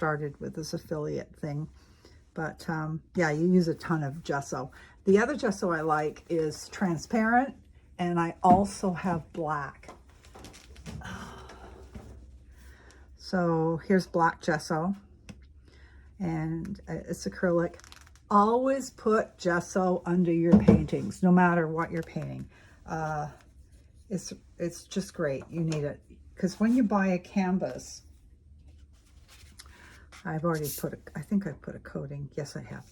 started with this affiliate thing. But yeah, you use a ton of gesso. The other gesso I like is transparent, and I also have black. So here's black gesso, and it's acrylic. Always put gesso under your paintings, no matter what you're painting. It's just great. You need it, because when you buy a canvas, I've already put I think I've put a coating. Yes, I have.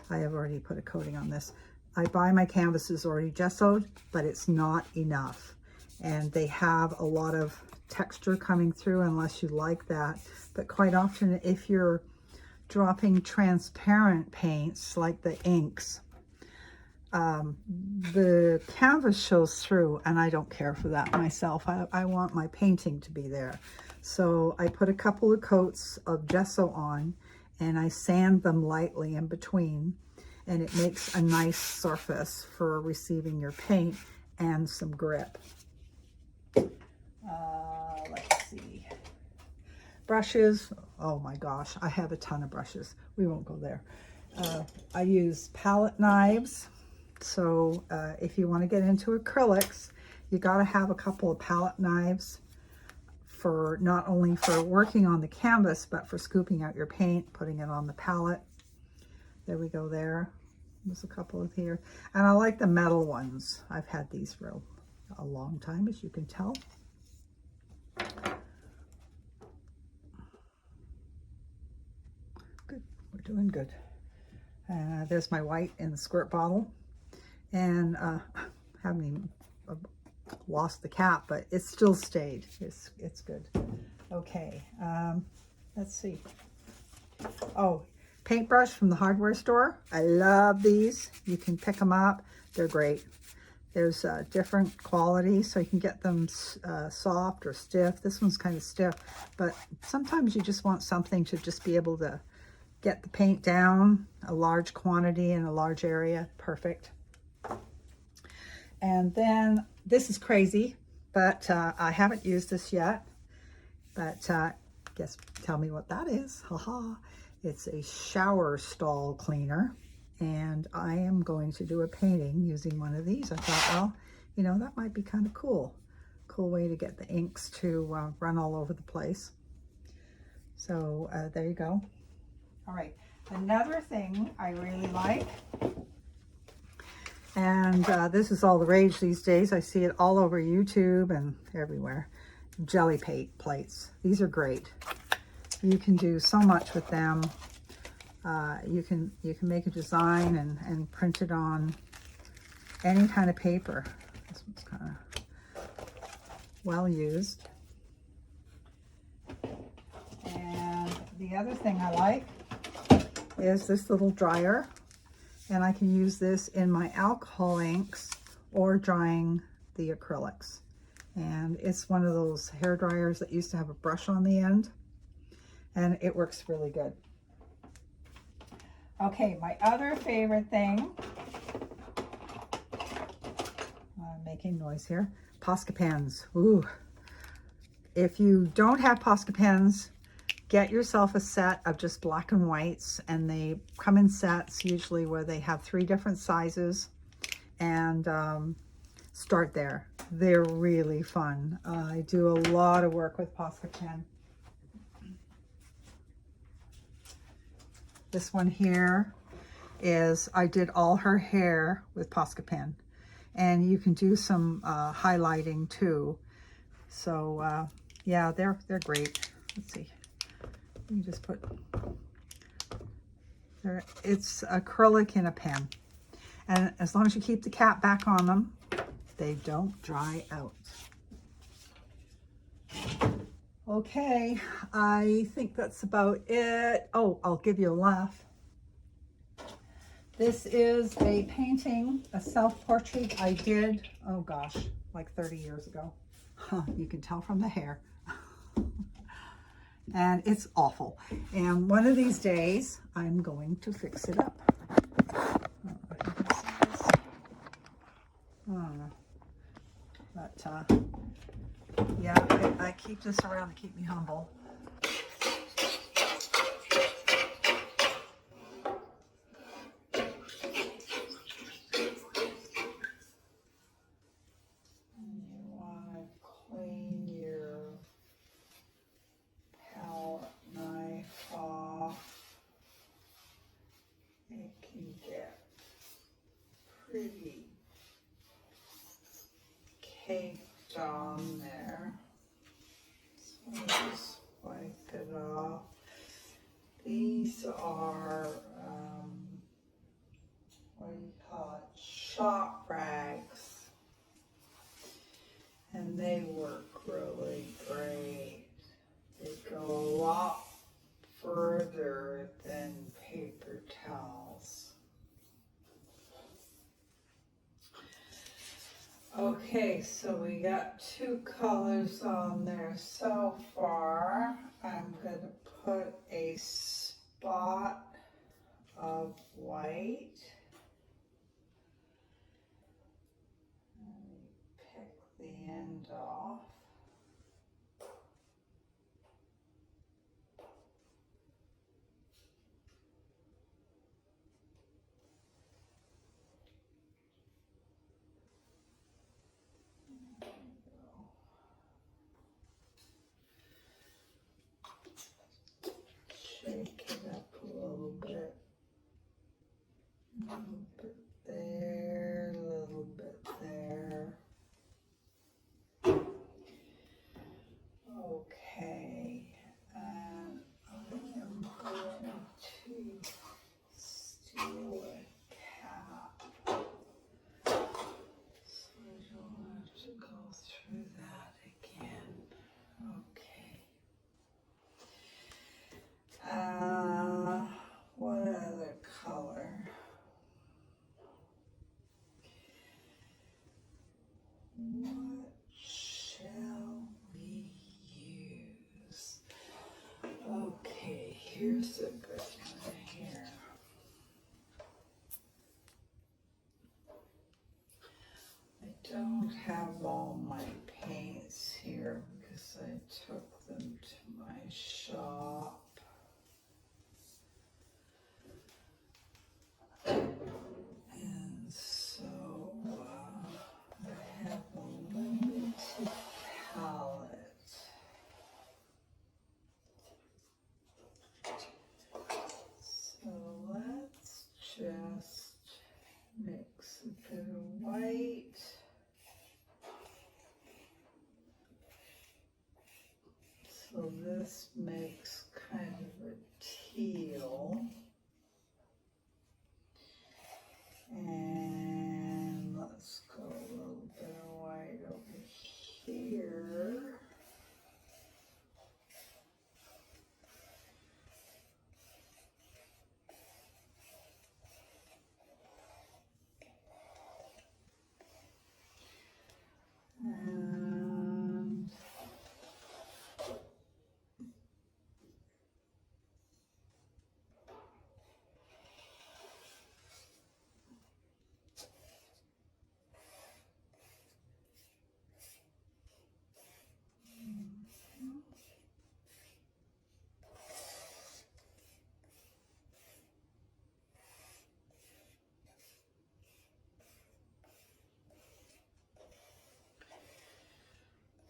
I have already put a coating on this. I buy my canvases already gessoed, but it's not enough. And they have a lot of texture coming through unless you like that. But quite often, if you're dropping transparent paints like the inks, the canvas shows through, and I don't care for that myself. I want my painting to be there. So I put a couple of coats of gesso on, and I sand them lightly in between, and it makes a nice surface for receiving your paint and some grip. Let's see. Brushes. Oh my gosh, I have a ton of brushes. We won't go there. I use palette knives. So if you want to get into acrylics, you got to have a couple of palette knives, for not only for working on the canvas, but for scooping out your paint, putting it on the palette. There we go there. There's a couple of here. And I like the metal ones. I've had these for a long time, as you can tell. Good, we're doing good. There's my white in the squirt bottle. And haven't even lost the cap, but it still stayed. It's good. Okay, let's see. Oh, paintbrush from the hardware store. I love these. You can pick them up. They're great. There's different qualities, so you can get them soft or stiff. This one's kind of stiff, but sometimes you just want something to just be able to get the paint down, a large quantity in a large area. Perfect. And then this is crazy, but I haven't used this yet. But guess, tell me what that is. Haha. It's a shower stall cleaner. And I am going to do a painting using one of these. I thought, well, you know, that might be kind of cool. Cool way to get the inks to run all over the place. So there you go. All right. Another thing I really like, and this is all the rage these days. I see it all over YouTube and everywhere. Jelly plates. These are great. You can do so much with them. You can make a design and print it on any kind of paper. This one's kind of well used. And the other thing I like is this little dryer. And I can use this in my alcohol inks or drying the acrylics. And it's one of those hair dryers that used to have a brush on the end. And it works really good. Okay, my other favorite thing, I'm making noise here, Posca pens. Ooh. If you don't have Posca pens, get yourself a set of just black and whites, and they come in sets usually where they have 3 different sizes, and start there. They're really fun. I do a lot of work with Posca pen. This one here is, I did all her hair with Posca pen, and you can do some highlighting too. So yeah, they're great. Let's see. You just put there. It's acrylic in a pen, and as long as you keep the cap back on them, they don't dry out. Okay, I think that's about it. Oh, I'll give you a laugh. This is a painting, a self-portrait I did, oh gosh, like 30 years ago. Huh, you can tell from the hair. And it's awful. And one of these days, I'm going to fix it up. I don't know. But yeah, I keep this around to keep me humble. pretty caked on there. So I'll just wipe it off. These are, what do you call it? Shop rags. And they work really great. They go a lot further than paper towels. Okay, so we got 2 colors on there so far. I'm going to put a spot of white. Let me pick the end off. Shake it up a little bit there, a little bit there. Okay, and I am going to steal a cap, so I don't have to go through that again. Okay. What other color? What shall we use? Okay, here's a good one here. I don't have all my paints here because I took them to my shop. And so I have a limited palette. So let's just mix a bit of white. So this makes kind of a teal. And let's go a little bit of white over here. And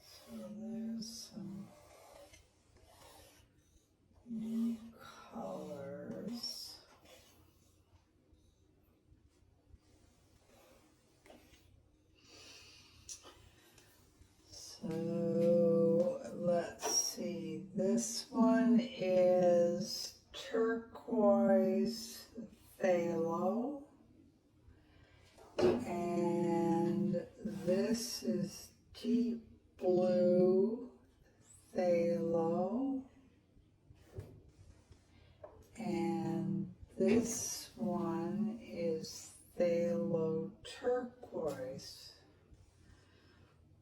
so there's some new colors. So let's see, this one is turquoise phthalo, and this is deep blue phthalo, and this one is phthalo turquoise.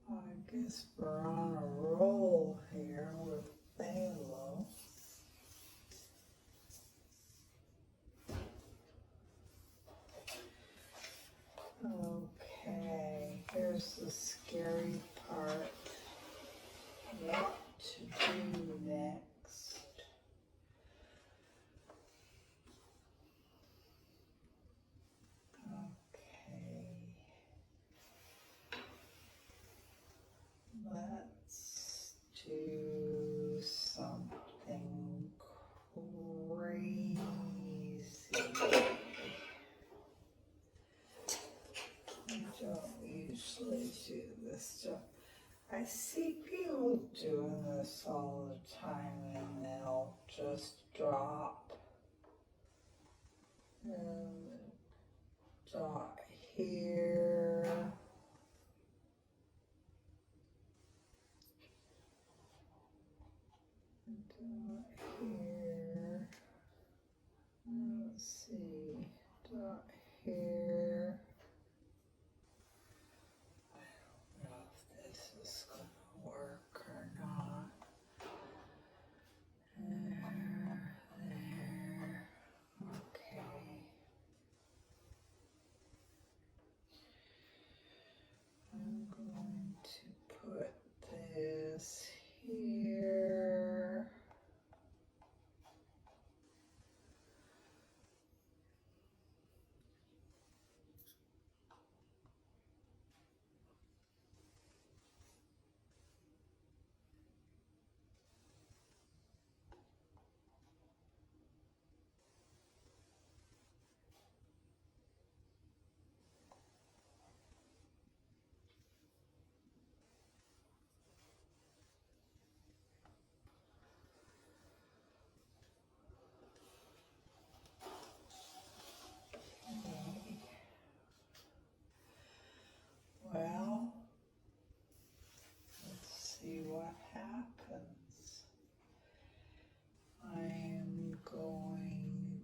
I guess we're on a roll here with phthalo. Okay, here's the scary part. What to do next? Okay. Let's do something crazy. I see people doing this all the time and they'll just drop and dot here. Dot here. Let's see. Dot here. I don't know if this is going to work or not. There. Okay. I'm going to put this here. Well, let's see what happens. I'm going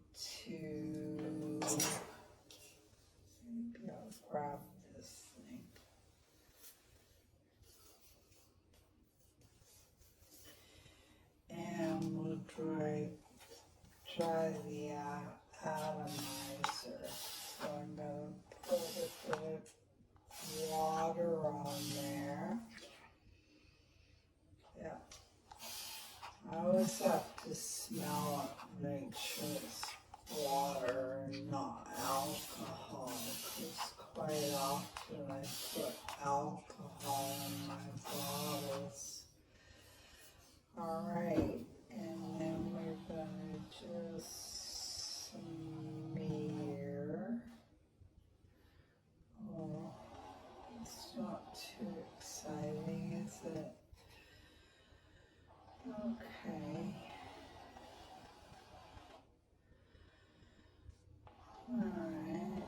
to, maybe I'll grab this thing. And we'll try the atomizer. So I'm going to put a bit of water on there. Yeah. I always have to smell it, make sure it's water and not alcohol, because quite often I put alcohol in my bottles. Alright, and then we're going to just smear. Oh, it's not too exciting, is it? Okay. Alright.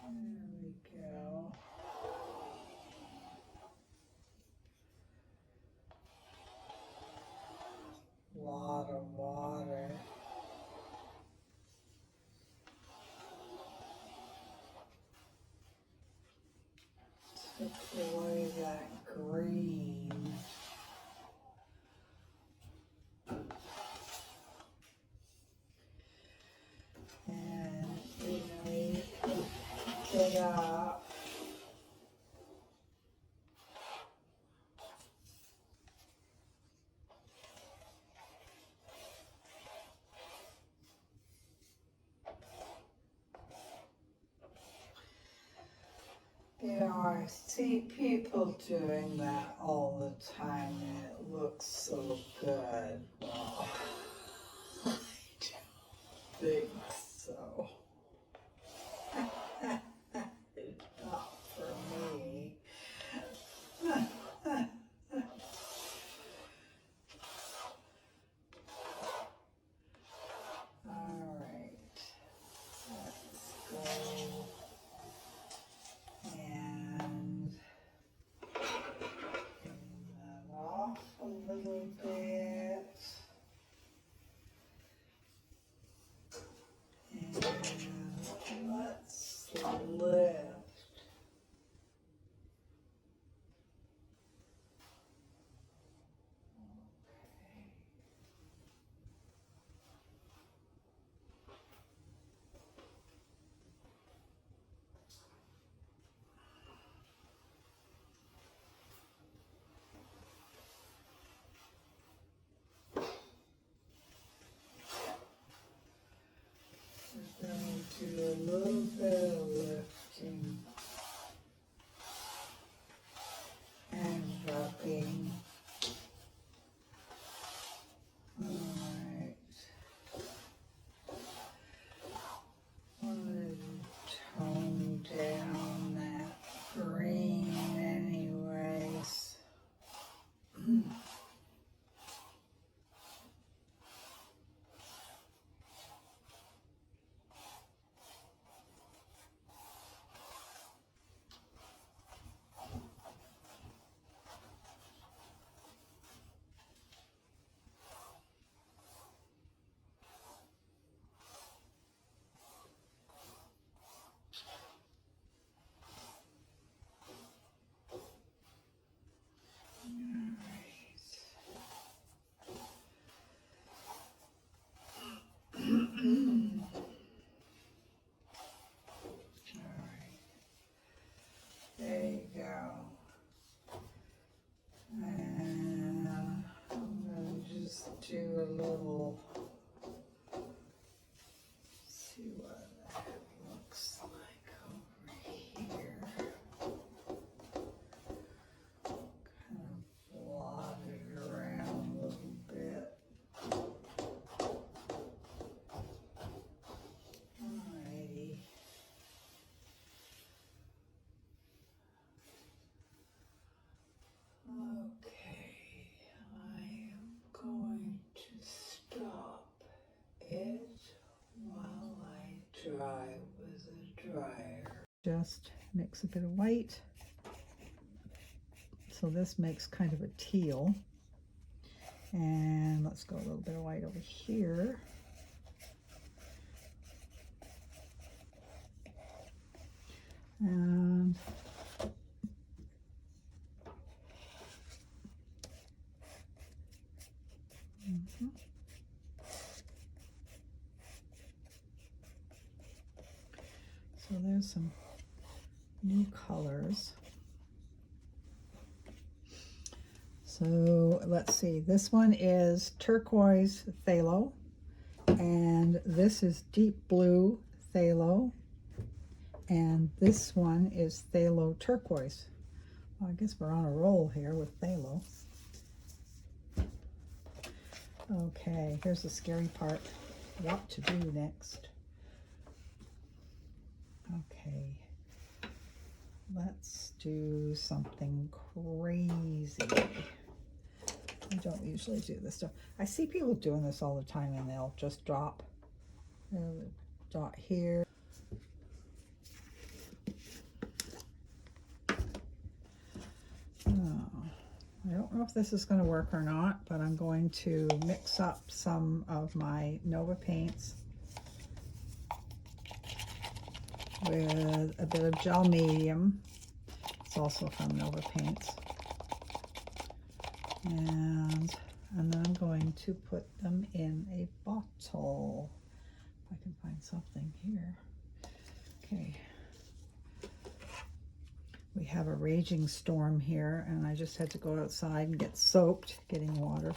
There we go. Lot of water. Took away that green. And you can pick it up. You know, I see people doing that all the time and it looks so good. Well, I don't think so. Not for me. All right, let's go and clean that off a little bit. And let's lift. dry with a dryer. Just mix a bit of white. So this makes kind of a teal. And let's go a little bit of white over here. And so there's some new colors. So let's see, this one is turquoise phthalo, and this is deep blue phthalo, and this one is phthalo turquoise. Well, I guess we're on a roll here with phthalo. Okay, here's the scary part. What to do next? Okay, let's do something crazy. I don't usually do this stuff. I see people doing this all the time, and they'll just drop a dot here. I don't know if this is going to work or not, but I'm going to mix up some of my Nova paints with a bit of gel medium. It's also from Nova Paints. And then I'm going to put them in a bottle. If I can find something here. Okay. We have a raging storm here, and I just had to go outside and get soaked getting water.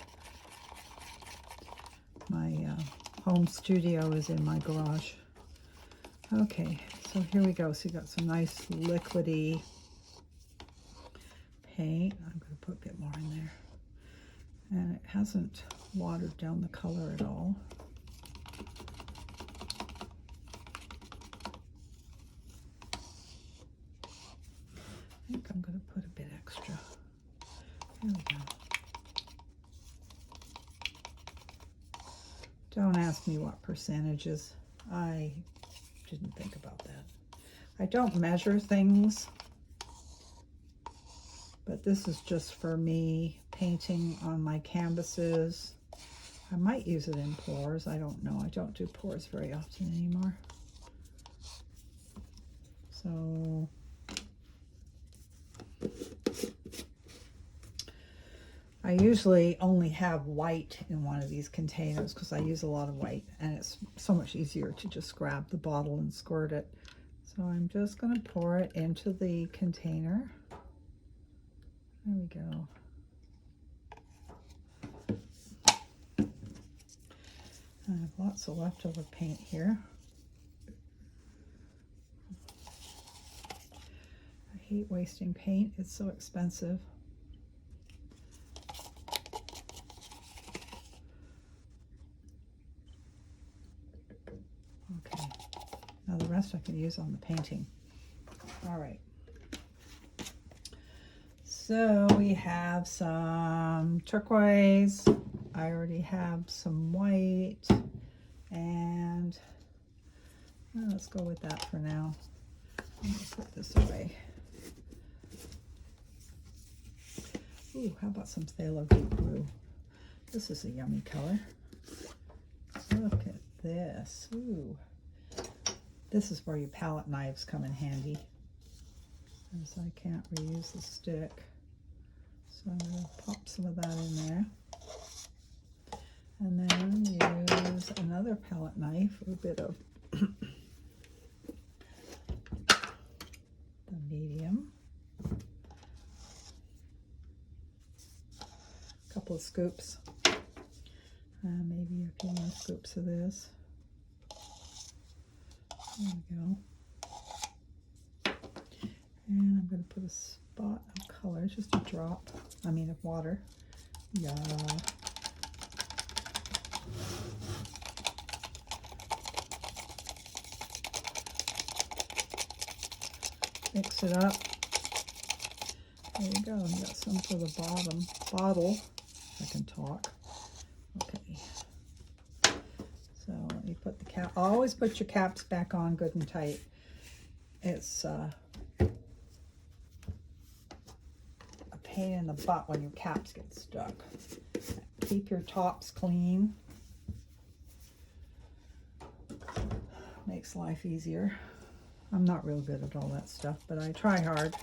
My home studio is in my garage. Okay, so here we go. So you got some nice liquidy paint. I'm going to put a bit more in there. And it hasn't watered down the color at all. I think I'm going to put a bit extra. There we go. Don't ask me what percentages. I didn't think about that. I don't measure things, but this is just for me painting on my canvases. I might use it in pours. I don't know. I don't do pours very often anymore. So I usually only have white in one of these containers because I use a lot of white, and it's so much easier to just grab the bottle and squirt it. So I'm just going to pour it into the container. There we go. I have lots of leftover paint here. I hate wasting paint. It's so expensive. Okay. Now the rest I can use on the painting. All right. So we have some turquoise. I already have some white, and let's go with that for now. I'm gonna put this away. Ooh, how about some phthalo deep blue? This is a yummy color. Look at this. Ooh. This is where your palette knives come in handy, as I can't reuse the stick. So I'm going to pop some of that in there. And then use another palette knife, a bit of the medium. A couple of scoops. Maybe a few more scoops of this. There we go. And I'm going to put a spot of color, just a drop, of water. Yeah. Mix it up. There you go. You got some for the bottle. I can talk. Okay. So let me put the cap cap. Always put your caps back on good and tight. It's a pain in the butt when your caps get stuck. Keep your tops clean. Makes life easier. I'm not real good at all that stuff, but I try hard.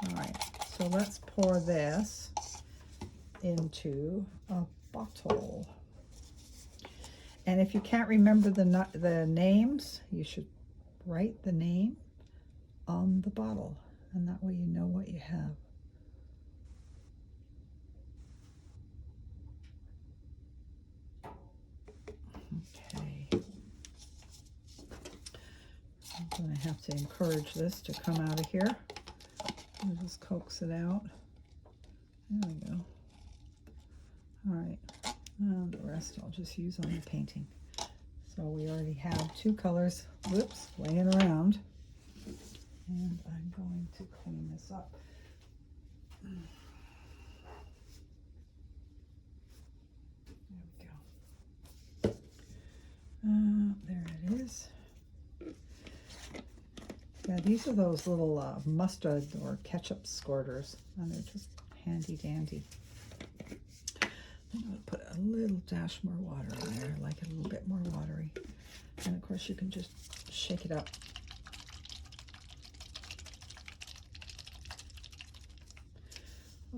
All right, so let's pour this into a bottle. And if you can't remember the names, you should write the name on the bottle, and that way you know what you have. Okay. I'm going to have to encourage this to come out of here. I'll just coax it out. There we go. All right. And the rest I'll just use on the painting. So we already have two colors, whoops, laying around. And I'm going to clean this up. There we go. There it is. Yeah, these are those little mustard or ketchup squirters, and they're just handy dandy. I'm going to put a little dash more water in there, like a little bit more watery. And of course you can just shake it up.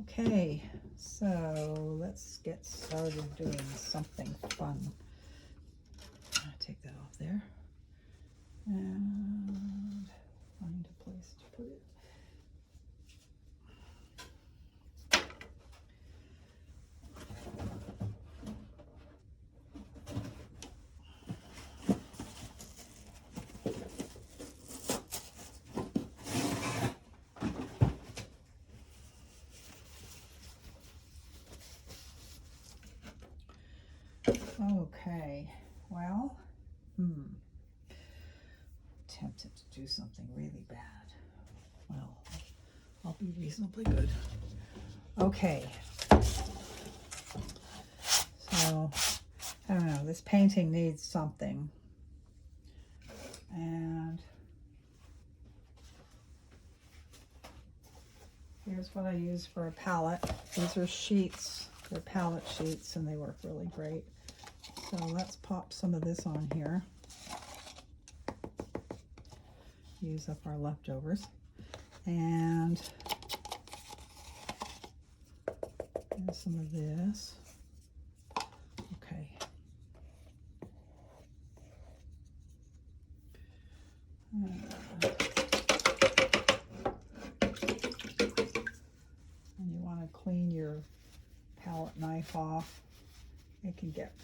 Okay, so let's get started doing something fun. I'll take that off there. And find a place to put it. Okay, well, tempted to do something really bad. Well, I'll be reasonably good. Okay, so I don't know, this painting needs something, and here's what I use for a palette. These are sheets, they're palette sheets, and they work really great. So let's pop some of this on here. Use up our leftovers. And some of this. Okay. And you want to clean your palette knife off. It can get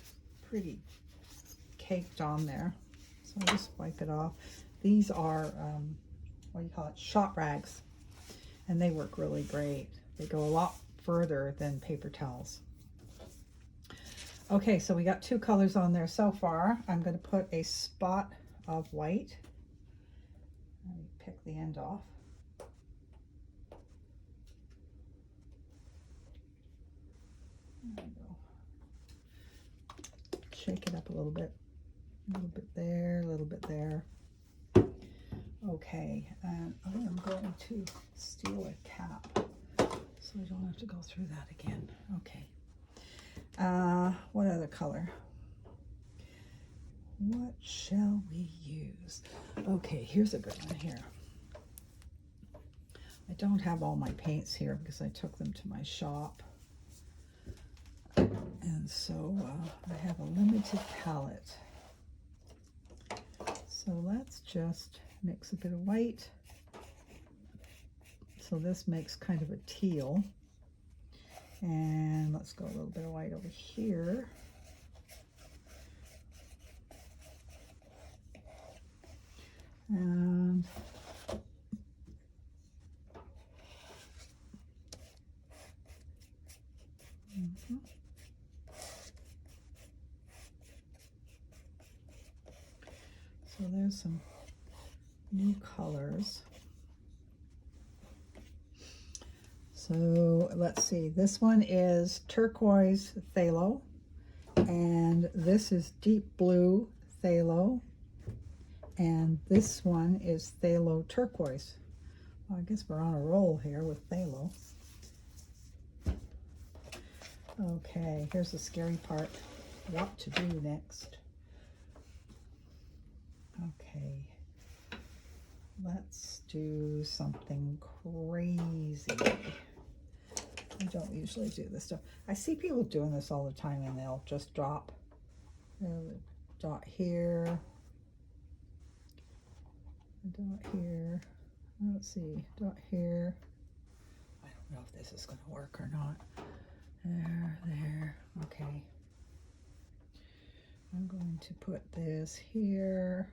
pretty caked on there, so just wipe it off. These are what do you call it, shop rags, and they work really great. They go a lot further than paper towels. Okay, so we got two colors on there so far. I'm going to put a spot of white. Let me pick the end off. There we go. Shake it up a little bit there, a little bit there. Okay, and I am going to steal a cap so I don't have to go through that again. Okay, what other color? What shall we use? Okay, here's a good one here. I don't have all my paints here because I took them to my shop. And so I have a limited palette. So let's just mix a bit of white. So this makes kind of a teal. And let's go a little bit of white over here. And so there's some new colors. So let's see, this one is turquoise phthalo, and this is deep blue phthalo, and this one is phthalo turquoise. Well, I guess we're on a roll here with phthalo. Okay, here's the scary part. What to do next. Okay, let's do something crazy. I don't usually do this stuff. I see people doing this all the time, and they'll just drop a dot here, a dot here. Let's see, dot here. I don't know if this is going to work or not. There. Okay. I'm going to put this here.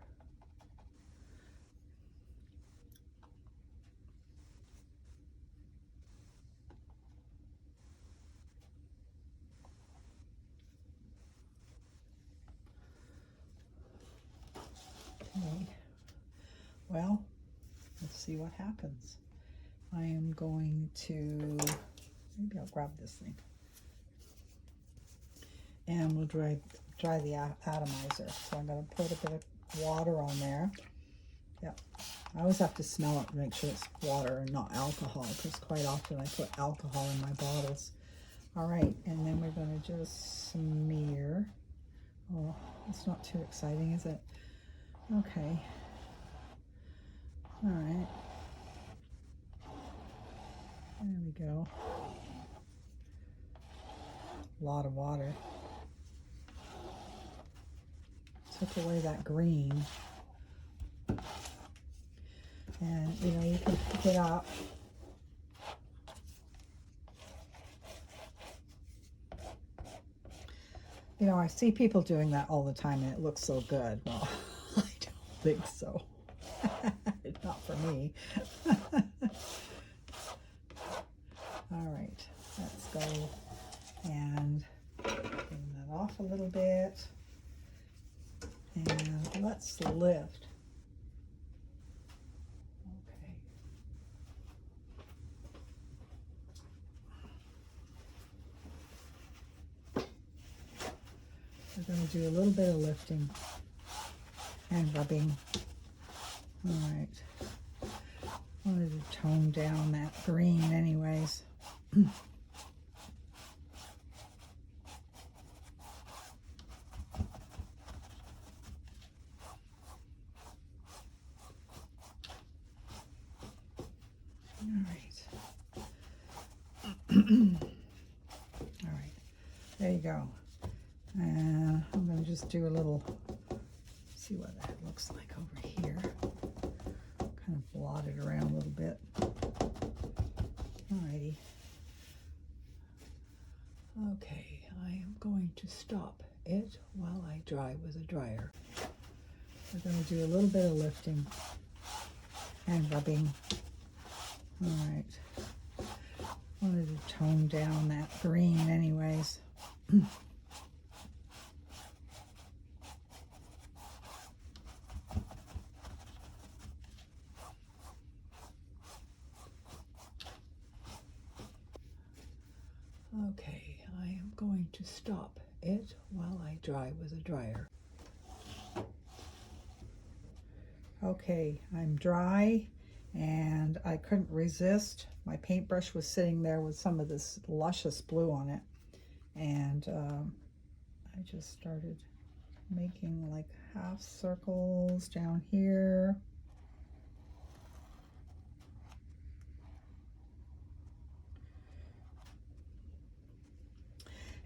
Okay. Well, let's see what happens. I am going to, maybe I'll grab this thing. And we'll dry the atomizer. So I'm going to put a bit of water on there. Yep. I always have to smell it to make sure it's water and not alcohol, because quite often I put alcohol in my bottles. All right, and then we're going to just smear. Oh, it's not too exciting, is it? Okay. All right. There we go. A lot of water. Took away that green. And, you know, you can pick it up. You know, I see people doing that all the time, and it looks so good. Well, I don't think so. Not for me. All right, let's go and bring that off a little bit. And let's lift. Okay. We're going to do a little bit of lifting and rubbing. All right. Wanted to tone down that green anyways. All right, there you go. And I'm going to just do a little, see what that looks like over here. Kind of blot it around a little bit. Alrighty. Okay, I am going to stop it while I dry with a dryer. We're going to do a little bit of lifting and rubbing. All right. Wanted to tone down that green anyways. Okay, I am going to stop it while I dry with a dryer. Okay, I'm dry, and I couldn't resist. My paintbrush was sitting there with some of this luscious blue on it, and I just started making like half circles down here.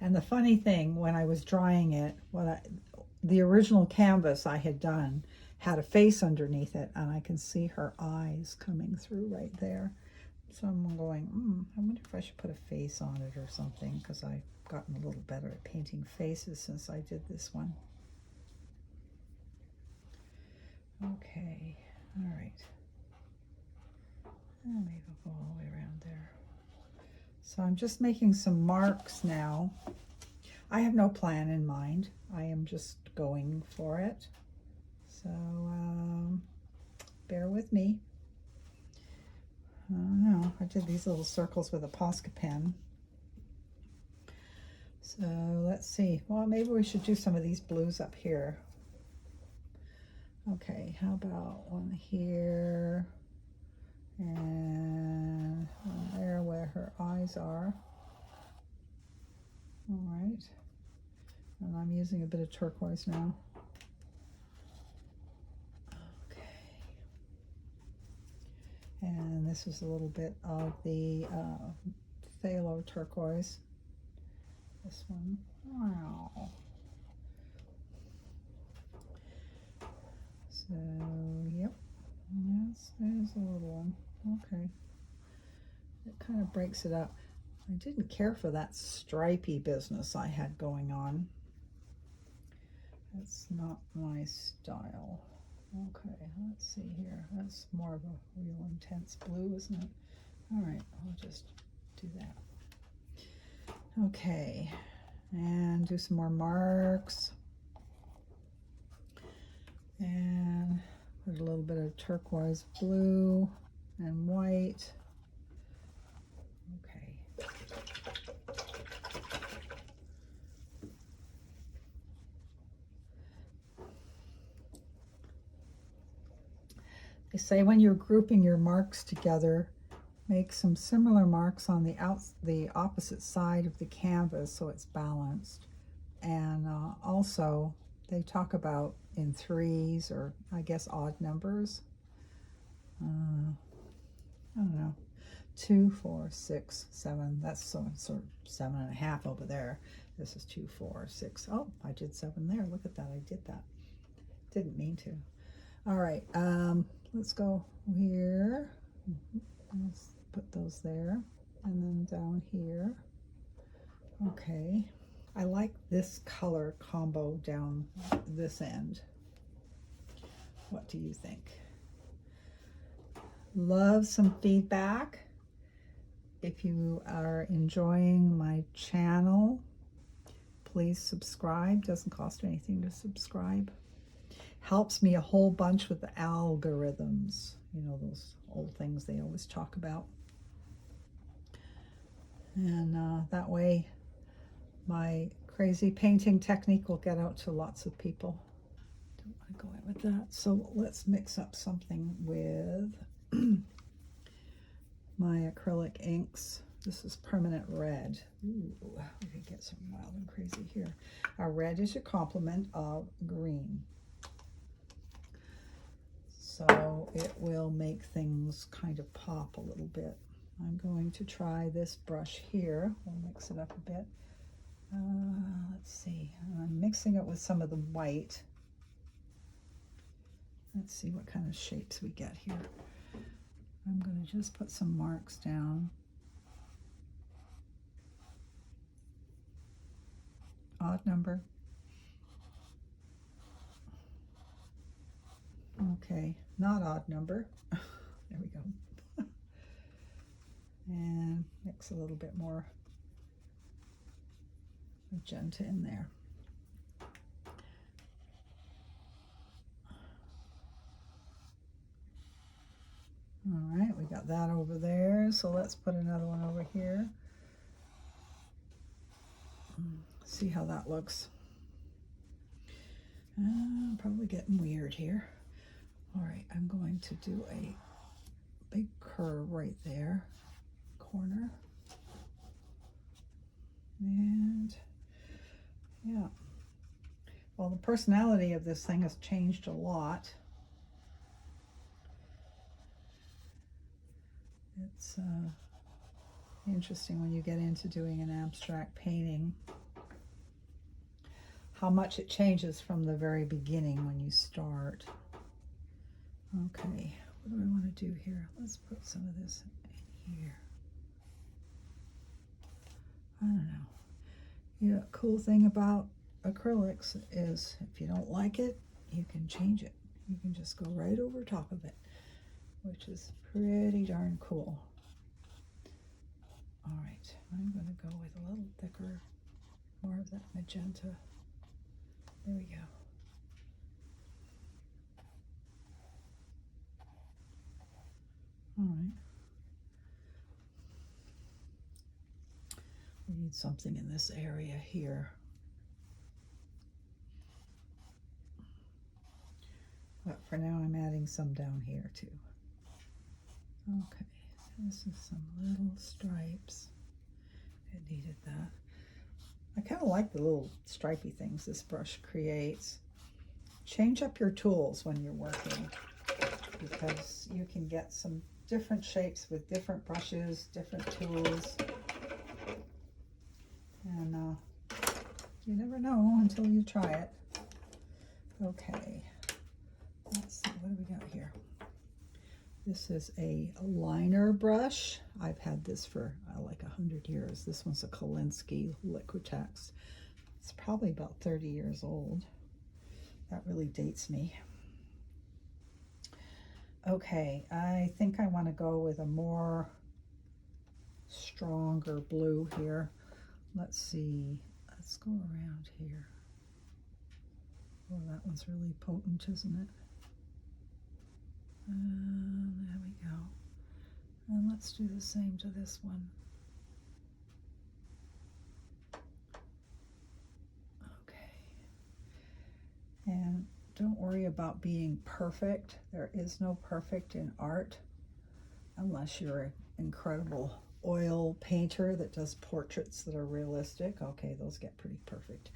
And the funny thing, when I was drying it, the original canvas I had done had a face underneath it, and I can see her eyes coming through right there. So I'm going, I wonder if I should put a face on it or something, because I've gotten a little better at painting faces since I did this one. Okay, all right. And maybe I'll go all the way around there. So I'm just making some marks now. I have no plan in mind. I am just going for it. So bear with me. I don't know. I did these little circles with a Posca pen. So let's see. Well, maybe we should do some of these blues up here. Okay, how about one here and one there where her eyes are. All right, and I'm using a bit of turquoise now. Okay, and this is a little bit of the phthalo turquoise. This one, wow. So, yep, there's a little one. Okay, it kind of breaks it up. I didn't care for that stripy business I had going on. That's not my style. Okay, let's see here. That's more of a real intense blue, isn't it? All right, I'll just do that. Okay, and do some more marks. And put a little bit of turquoise blue and white. Okay. They say when you're grouping your marks together, make some similar marks on the opposite side of the canvas so it's balanced. And also, they talk about in threes or I guess odd numbers. I don't know. 2, 4, 6, 7. That's sort of 7.5 over there. This is 2, 4, 6. Oh, I did 7 there. Look at that. I did that. Didn't mean to. All right. Let's go here. Let's put those there. And then down here. Okay. I like this color combo down this end. What do you think? Love some feedback. If you are enjoying my channel, please subscribe. Doesn't cost anything to subscribe. Helps me a whole bunch with the algorithms. You know, those old things they always talk about. And that way my crazy painting technique will get out to lots of people. Don't want to go in with that. So let's mix up something with my acrylic inks. This is permanent red. Ooh, we can get some wild and crazy here. Our red is your complement of green. So it will make things kind of pop a little bit. I'm going to try this brush here. We'll mix it up a bit. Let's see. I'm mixing it with some of the white. Let's see what kind of shapes we get here. I'm going to just put some marks down. Odd number. Okay, not odd number. There we go. And mix a little bit more magenta in there. All right, we got that over there. So let's put another one over here. See how that looks. Probably getting weird here. All right, I'm going to do a big curve right there, corner. And yeah, well, the personality of this thing has changed a lot. It's interesting when you get into doing an abstract painting, how much it changes from the very beginning when you start. Okay, what do I want to do here? Let's put some of this in here. I don't know. Yeah, cool thing about acrylics is if you don't like it, you can change it. You can just go right over top of it, which is pretty darn cool. All right, I'm going to go with a little thicker, more of that magenta. There we go. All right. We need something in this area here. But for now I'm adding some down here too. Okay, this is some little stripes. It needed that. I kind of like the little stripy things this brush creates. Change up your tools when you're working, because you can get some different shapes with different brushes, different tools. And you never know until you try it. Okay, let's see, what do we got here? This is a liner brush. I've had this for like 100 years. This one's a Kolinsky Liquitex. It's probably about 30 years old. That really dates me. Okay, I think I want to go with a more stronger blue here. Let's see, let's go around here. Oh, that one's really potent, isn't it? There we go. And let's do the same to this one. Okay. And don't worry about being perfect. There is no perfect in art unless you're an incredible oil painter that does portraits that are realistic. Okay, those get pretty perfect.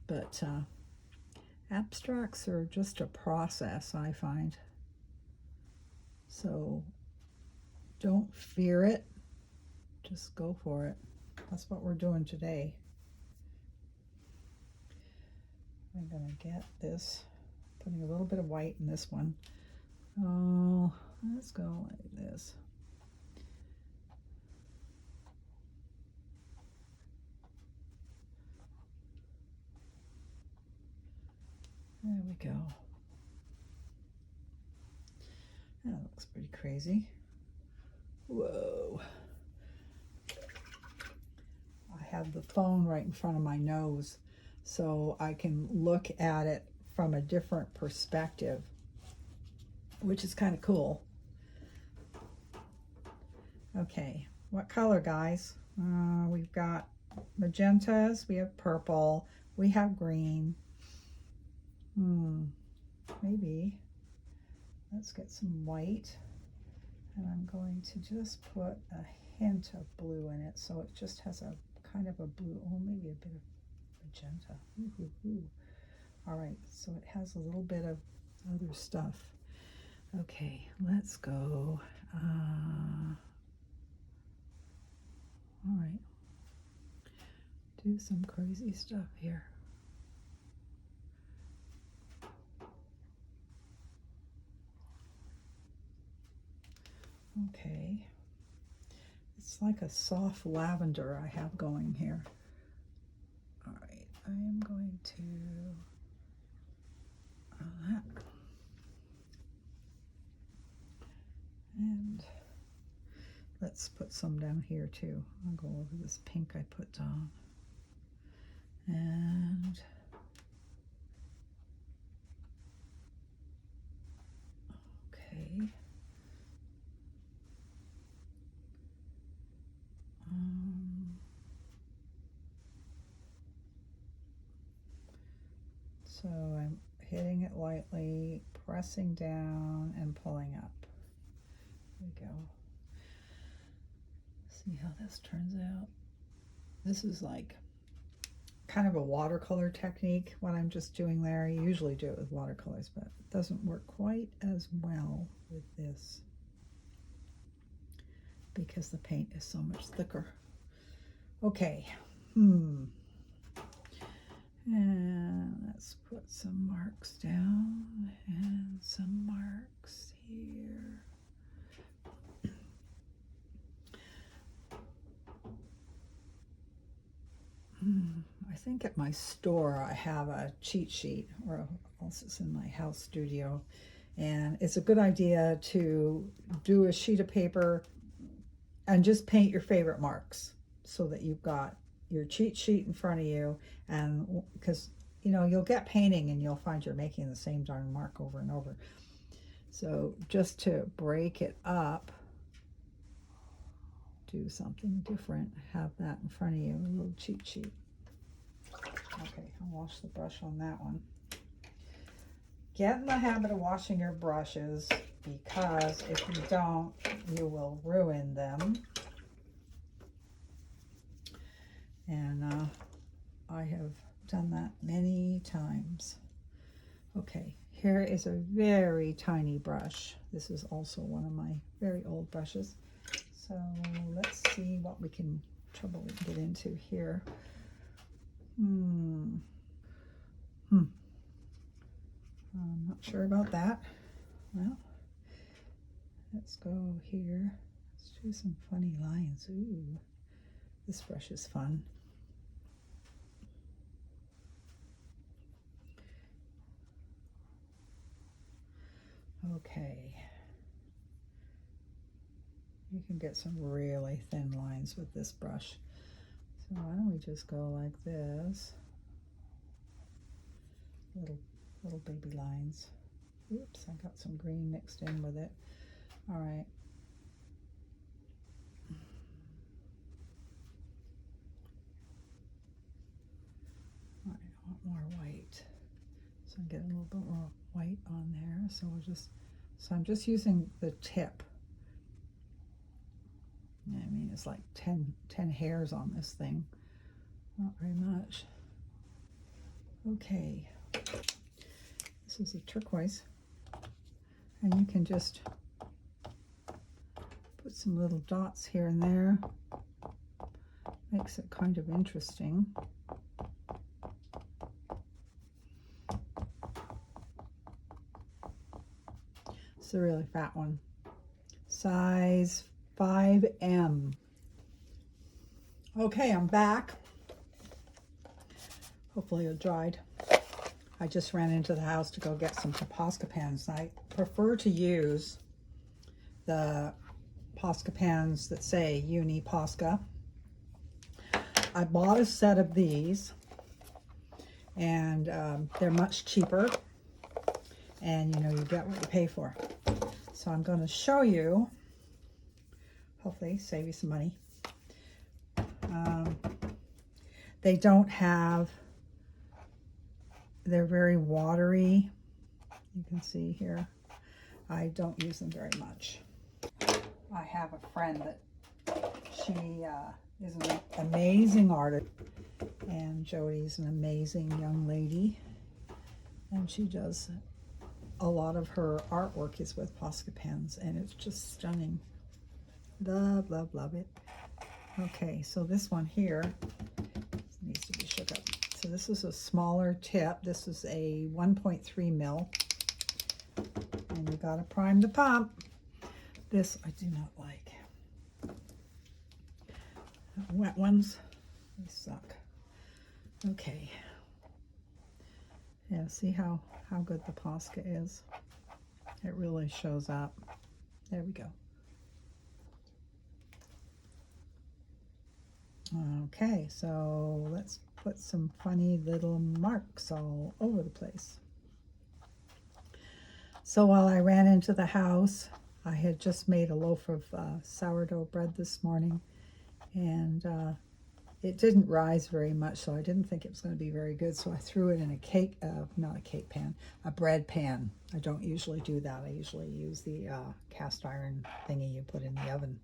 But abstracts are just a process, I find. So don't fear it, just go for it. That's what we're doing today. I'm gonna get this, putting a little bit of white in this one. Oh, let's go like this. There we go. That looks pretty crazy. Whoa. I have the phone right in front of my nose, so I can look at it from a different perspective, which is kind of cool. Okay, what color, guys? We've got magentas, we have purple, we have green. Maybe. Let's get some white. And I'm going to just put a hint of blue in it, so it just has a kind of a blue, oh, maybe a bit of magenta. Ooh. All right, so it has a little bit of other stuff. Okay, let's go. All right, do some crazy stuff here. Okay, it's like a soft lavender I have going here. All right, I am going to that. And let's put some down here too. I'll go over this pink I put down. And okay. So I'm hitting it lightly, pressing down and pulling up. There we go. See how this turns out. This is like kind of a watercolor technique, what I'm just doing there. You usually do it with watercolors, but it doesn't work quite as well with this because the paint is so much thicker. Okay. And let's put some marks down and some marks here. I think at my store I have a cheat sheet, or else it's in my house studio, and it's a good idea to do a sheet of paper and just paint your favorite marks so that you've got your cheat sheet in front of you. And because you know you'll get painting and you'll find you're making the same darn mark over and over, so just to break it up, do something different, have that in front of you, a little cheat sheet. Okay, I'll wash the brush on that one. get in the habit of washing your brushes, because if you don't, you will ruin them. And I have done that many times. Okay, here is a very tiny brush. This is also one of my very old brushes. So let's see what we can get into here. I'm not sure about that. Well, let's go here. Let's do some funny lines. Ooh, this brush is fun. Okay. You can get some really thin lines with this brush. So why don't we just go like this? Little baby lines. Oops, I got some green mixed in with it. All right. I want more white. So I'm getting a little bit more white on there. So I'm just using the tip. I mean, it's like 10 hairs on this thing. Not very much. Okay. This is a turquoise. And you can just put some little dots here and there. Makes it kind of interesting. It's a really fat one. Size 5M. Okay, I'm back. Hopefully it dried. I just ran into the house to go get some Posca pans. I prefer to use the Posca pans that say Uni Posca. I bought a set of these, and they're much cheaper, and you know, you get what you pay for. So I'm going to show you, hopefully save you some money. They don't have, they're very watery. You can see here. I don't use them very much. I have a friend that she is an amazing artist, and Jody's an amazing young lady, and she does a lot of her artwork is with Posca pens, and it's just stunning. Love it. Okay, so this one here needs to be shook up. So this is a smaller tip. This is a 1.3 mil, and you gotta prime the pump. This I do not like. Wet ones, they suck. Okay. Yeah, see how good the Posca is? It really shows up. There we go. Okay, so let's put some funny little marks all over the place. So while I ran into the house, I had just made a loaf of sourdough bread this morning, and it didn't rise very much, so I didn't think it was going to be very good. So I threw it in a cake, not a cake pan, a bread pan. I don't usually do that. I usually use the cast iron thingy you put in the oven.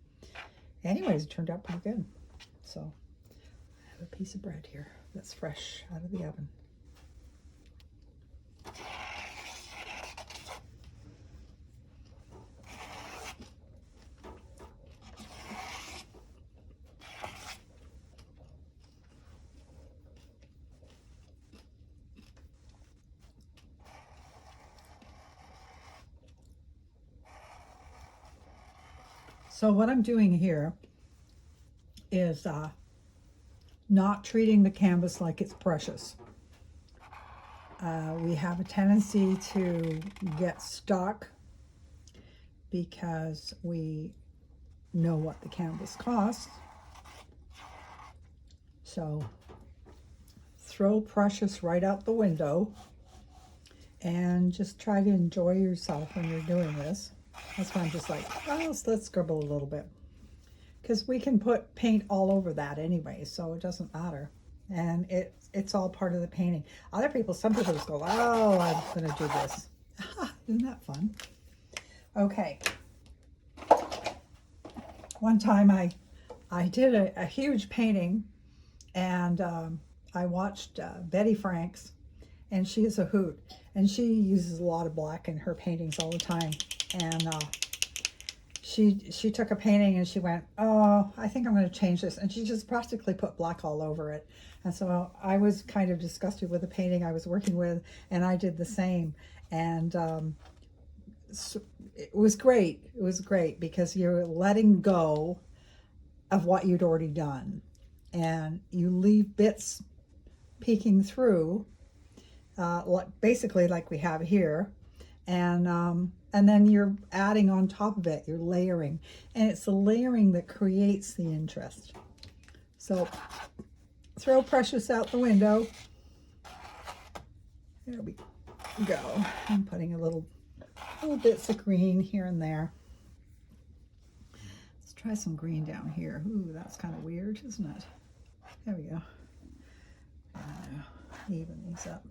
Anyways, it turned out pretty good. So I have a piece of bread here that's fresh out of the oven. So what I'm doing here is not treating the canvas like it's precious. We have a tendency to get stuck because we know what the canvas costs. So throw precious right out the window and just try to enjoy yourself when you're doing this. That's why I'm just like, oh, let's scribble a little bit. Because we can put paint all over that anyway, so it doesn't matter. And it's all part of the painting. Some people just go, oh, I'm going to do this. Isn't that fun? Okay. One time I did a huge painting, and I watched Betty Franks, and she is a hoot, and she uses a lot of black in her paintings all the time. And she took a painting and she went, oh, I think I'm going to change this, and she just practically put black all over it. And so I was kind of disgusted with the painting I was working with, and I did the same. And so it was great. It was great because you're letting go of what you'd already done, and you leave bits peeking through, basically like we have here, and then you're adding on top of it. You're layering, and it's the layering that creates the interest. So throw precious out the window. There we go. I'm putting a little bits of green here and there. Let's try some green down here. Ooh, that's kind of weird, isn't it? There we go. Even these up.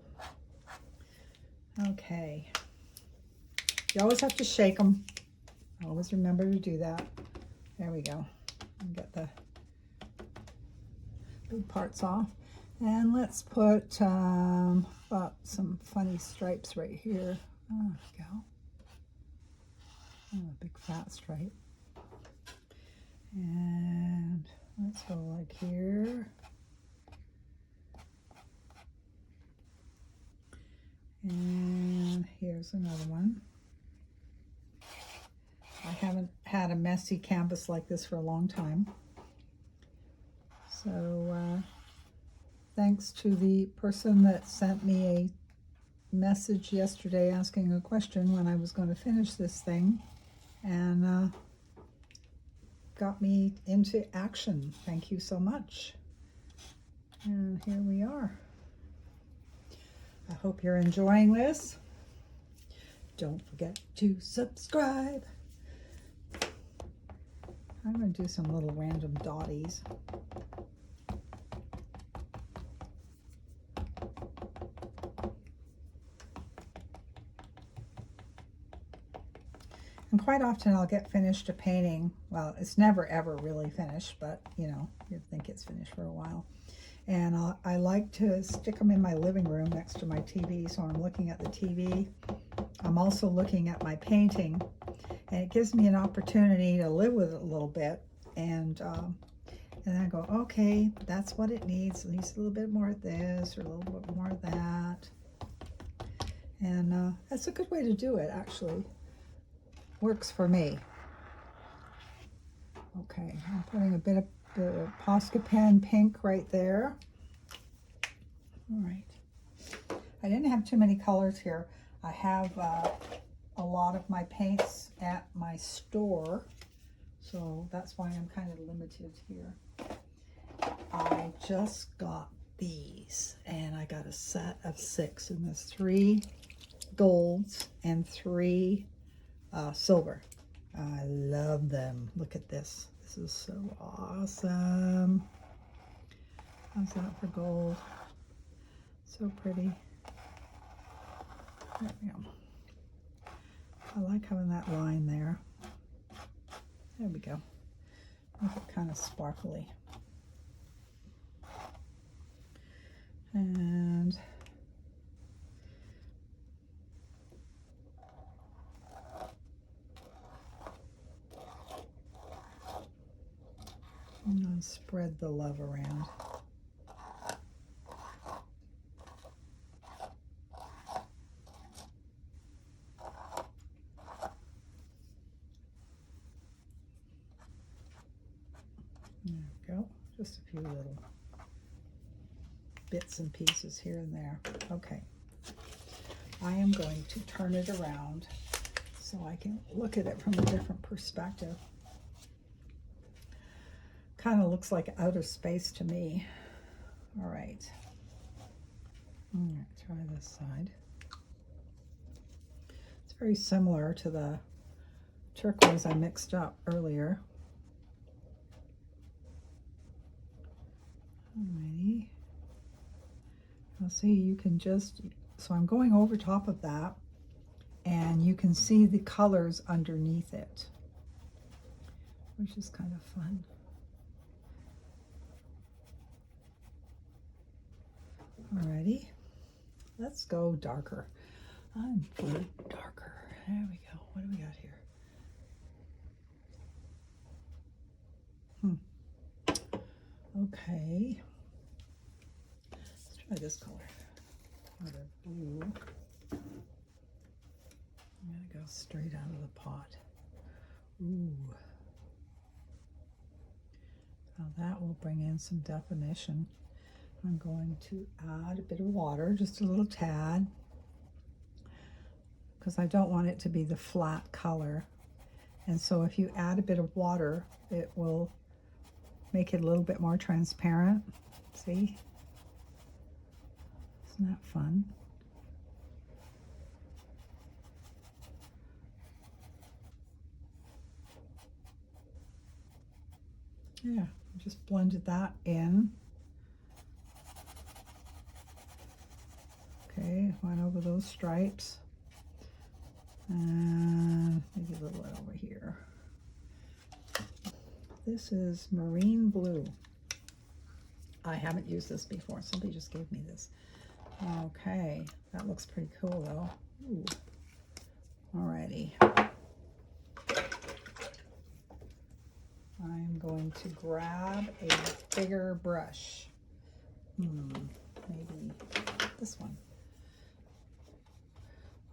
Okay. You always have to shake them. Always remember to do that. There we go. Get the big parts off. And let's put some funny stripes right here. There we go. Oh, a big fat stripe. And let's go like here. And here's another one. I haven't had a messy canvas like this for a long time. So thanks to the person that sent me a message yesterday asking a question when I was going to finish this thing, and got me into action. Thank you so much. And here we are. I hope you're enjoying this. Don't forget to subscribe. I'm going to do some little random dotties. And quite often I'll get finished a painting. Well, it's never ever really finished, but you know, you'd think it's finished for a while. And I like to stick them in my living room next to my TV, so I'm looking at the TV. I'm also looking at my painting, and it gives me an opportunity to live with it a little bit. And I go, okay, that's what it needs. It needs a little bit more of this or a little bit more of that. And that's a good way to do it, actually. Works for me. Okay, I'm putting a bit of the Posca pen pink right there. All right. I didn't have too many colors here. I have a lot of my paints at my store, so that's why I'm kind of limited here. I just got these, and I got a set of 6, and there's 3 golds and 3 silver. I love them. Look at this. This is so awesome. How's that for gold? So pretty. There we go. I like having that line there. There we go. Make it kind of sparkly. And I'm going to spread the love around. There we go. Just a few little bits and pieces here and there. Okay. I am going to turn it around so I can look at it from a different perspective. Kind of looks like outer space to me. All right. Try this side. It's very similar to the turquoise I mixed up earlier. Alrighty. Now see, you can just, so I'm going over top of that, and you can see the colors underneath it, which is kind of fun. Alrighty, let's go darker. I'm for darker. There we go. What do we got here? Okay. Let's try this color. Another blue. I'm gonna go straight out of the pot. Ooh. Now that will bring in some definition. I'm going to add a bit of water, just a little tad, because I don't want it to be the flat color. And so if you add a bit of water, it will make it a little bit more transparent. See? Isn't that fun? Yeah, just blended that in. Okay, went over those stripes. And maybe a little bit over here. This is marine blue. I haven't used this before. Somebody just gave me this. Okay, that looks pretty cool though. Ooh. Alrighty. I'm going to grab a bigger brush. Maybe this one.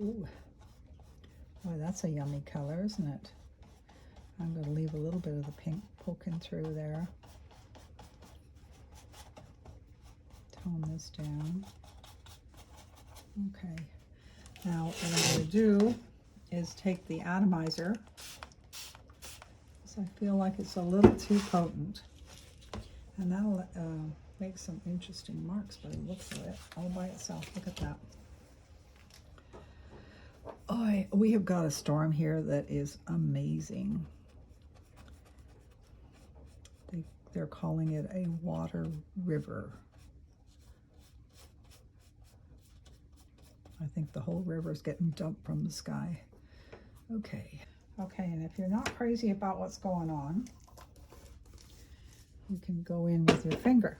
Ooh. Boy, that's a yummy color, isn't it? I'm going to leave a little bit of the pink poking through there. Tone this down. Okay. Now what I'm going to do is take the atomizer, because I feel like it's a little too potent. And that'll make some interesting marks by the looks of it, all by itself. Look at that. Oh, we have got a storm here that is amazing. They're calling it a water river. I think the whole river is getting dumped from the sky. Okay, and if you're not crazy about what's going on, you can go in with your finger.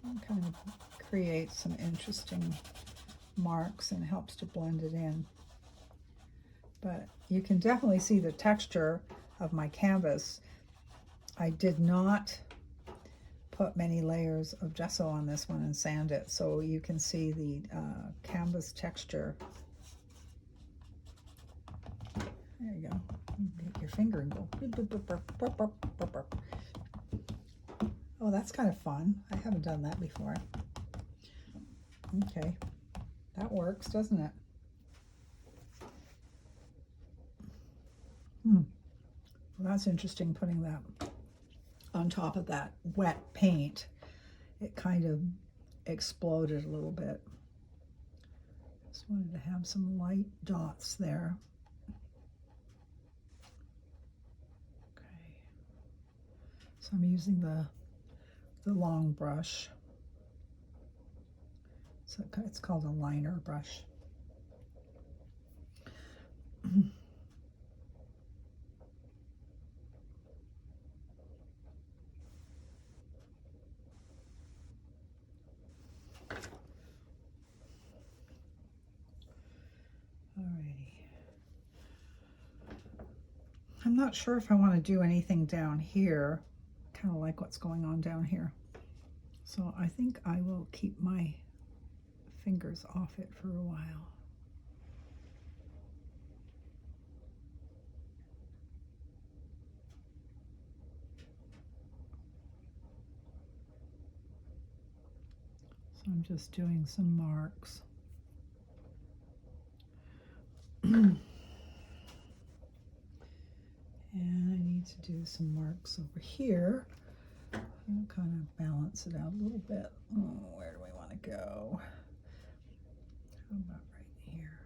And kind of creates some interesting marks and helps to blend it in. But you can definitely see the texture of my canvas. I did not put many layers of gesso on this one and sand it, so you can see the canvas texture. There you go. You take your finger and go. Oh, that's kind of fun. I haven't done that before. Okay, that works, doesn't it? Well, that's interesting, putting that on top of that wet paint. It kind of exploded a little bit. Just wanted to have some light dots there. Okay, so I'm using the long brush. So it's called a liner brush. Alrighty. I'm not sure if I want to do anything down here. Kind of like what's going on down here. So I think I will keep my fingers off it for a while. So I'm just doing some marks. And I need to do some marks over here. I'll kind of balance it out a little bit. Oh, where do we want to go? How about right here?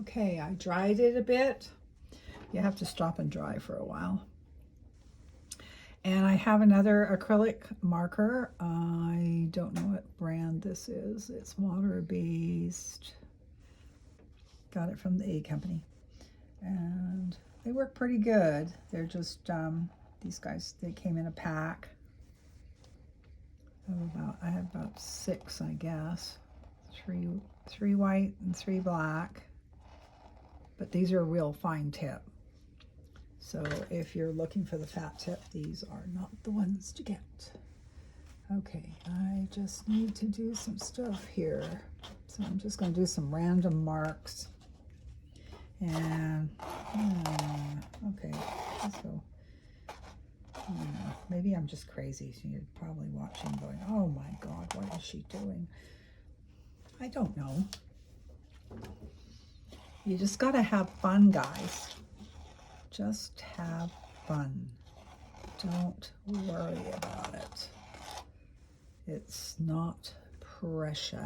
Okay, I dried it a bit. You have to stop and dry for a while. And I have another acrylic marker. I don't know what brand this is. It's water-based. Got it from the A company. And they work pretty good. They're just, these guys, they came in a pack. I have about 6, I guess. Three white and 3 black. But these are a real fine tip. So if you're looking for the fat tip, these are not the ones to get. Okay, I just need to do some stuff here. So I'm just going to do some random marks. And, okay, so maybe I'm just crazy. So you're probably watching going, oh my God, what is she doing? I don't know. You just got to have fun, guys. Just have fun. Don't worry about it. It's not precious.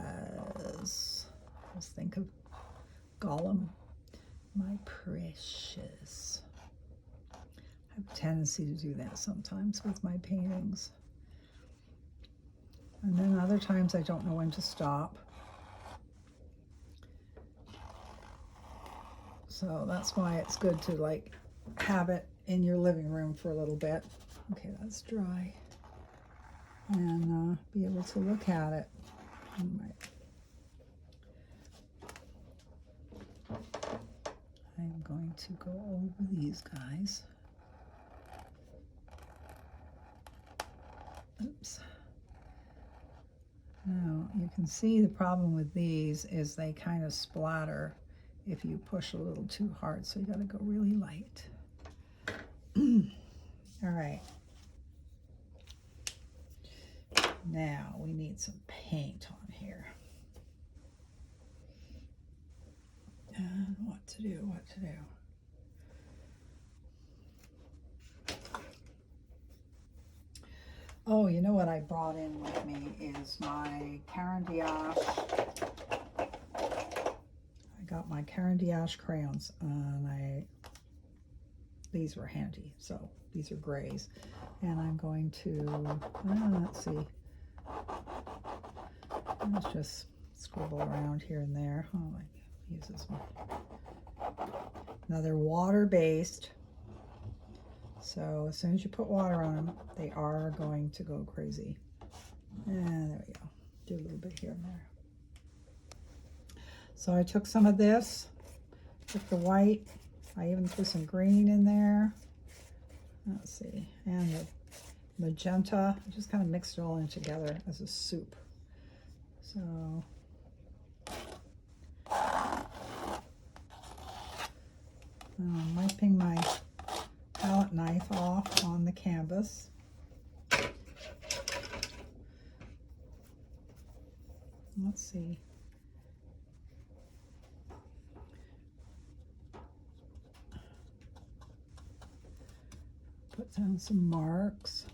Just think of Gollum. My precious. I have a tendency to do that sometimes with my paintings. And then other times I don't know when to stop. So that's why it's good to like have it in your living room for a little bit. Okay, that's dry. And be able to look at it. All right. I'm going to go over these guys. Oops. Now, you can see the problem with these is they kind of splatter if you push a little too hard, so you got to go really light. All right. Now we need some paint on here. And what to do. Oh, you know what I brought in with me is my Caran d'Ache. I got my Caran d'Ache crayons, and these were handy. So these are grays, and I'm going to, let's see. Let's just scribble around here and there. Oh, I use this one. Now they're water-based, so as soon as you put water on them, they are going to go crazy. And there we go. Do a little bit here and there. So I took some of this, took the white. I even threw some green in there. Let's see, and the magenta. I just kind of mixed it all in together as a soup. So I'm wiping my palette knife off on the canvas. Let's see. Put down some marks.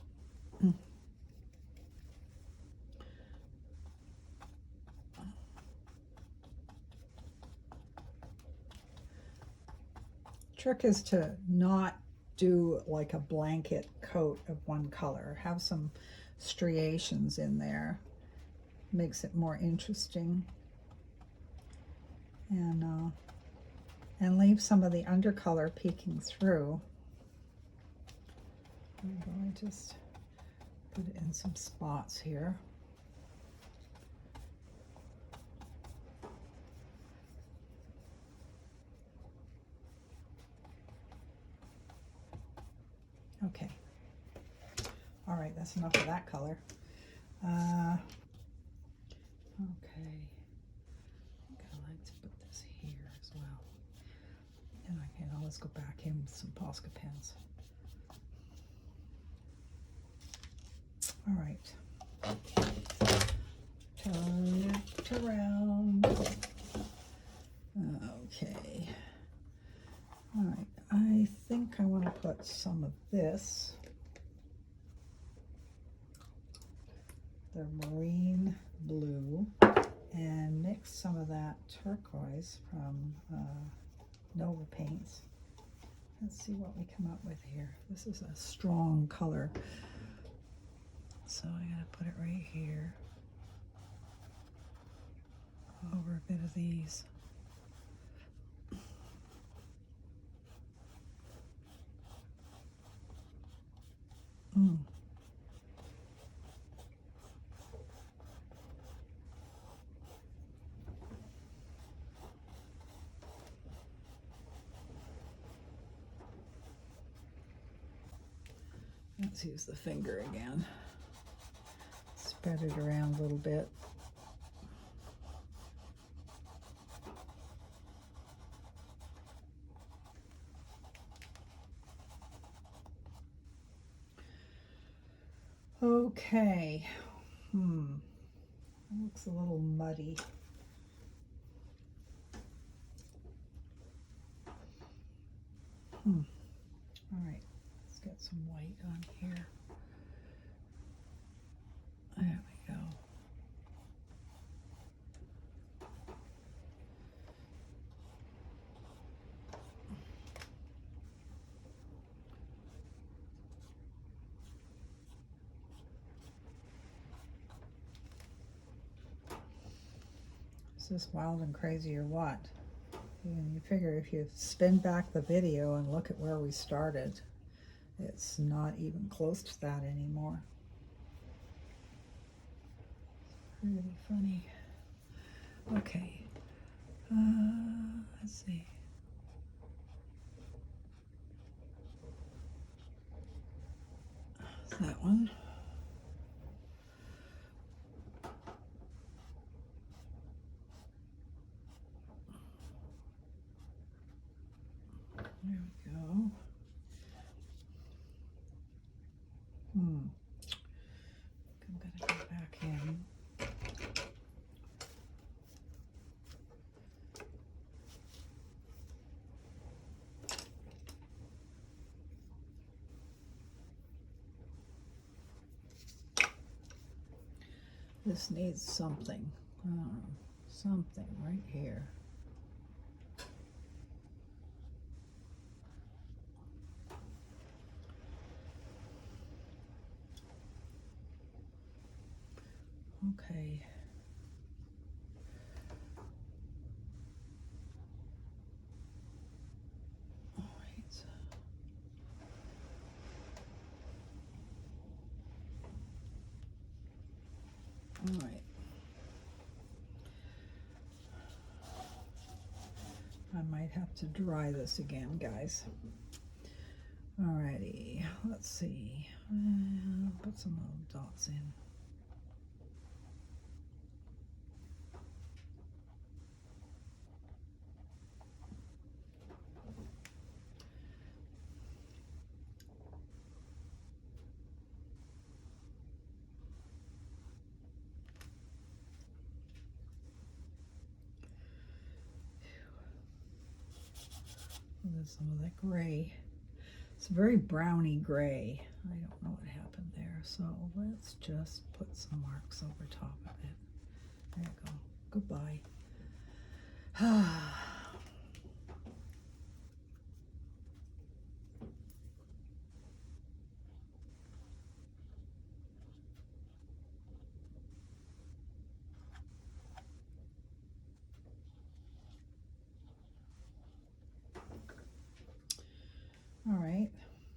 Trick is to not do like a blanket coat of one color. Have some striations in there. Makes it more interesting. And leave some of the undercolor peeking through. I'm going to just put it in some spots here. Okay. All right, that's enough of that color. Okay. I think I like to put this here as well. And I can always go back in with some Posca pens. All right. Turn it around. Okay. All right. I think I want to put some of this, the marine blue. and mix some of that turquoise from Nova Paints. Let's see what we come up with here. This is a strong color, so I gotta put it right here over a bit of these. Let's use the finger again. Spread it around a little bit. Okay. It looks a little muddy. All right, let's get some white on here. There we go. Is this wild and crazy or what? And you figure if you spin back the video and look at where we started, it's not even close to that anymore. It's really funny. Okay, let's see. Is that one? There we go. I'm gonna go back in. This needs something. Something right here. Okay. All right. All right. I might have to dry this again, guys. Alrighty, let's see. Put some little dots in. There's some of that gray. It's very browny gray. I don't know what happened there. So let's just put some marks over top of it. There you go. Goodbye. All right,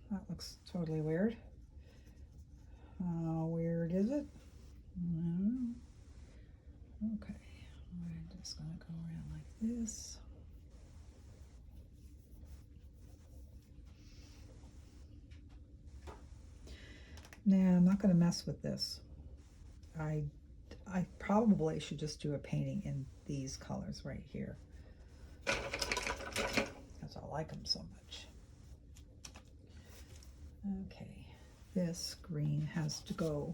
that looks totally weird. How weird is it? Okay, we're just gonna go around like this. Now, I'm not gonna mess with this. I probably should just do a painting in these colors right here, because I like them so much. Okay, this green has to go.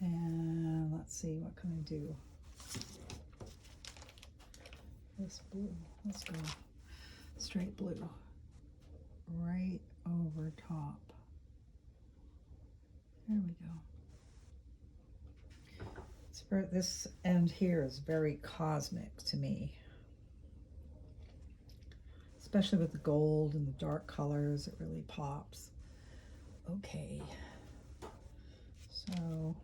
And let's see, what can I do? This blue, let's go straight blue, right over top. There we go. It's This end here is very cosmic to me. Especially with the gold and the dark colors, it really pops. Okay, so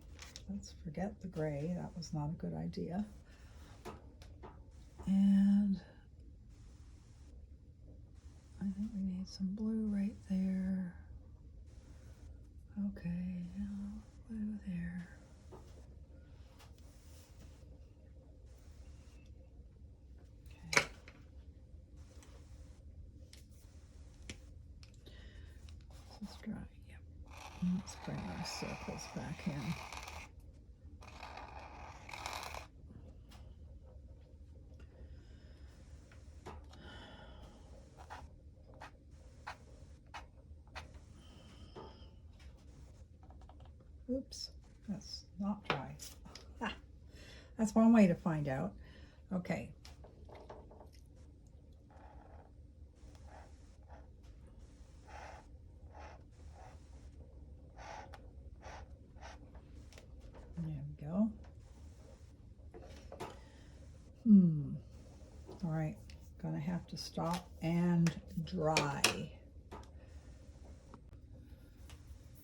let's forget the gray. That was not a good idea. And I think we need some blue right there. Okay, blue there. Okay. Let's dry. Yep. Let's bring our circles back in. Oops, that's not dry. Ah, that's one way to find out. Okay. There we go. All right, gonna have to stop and dry.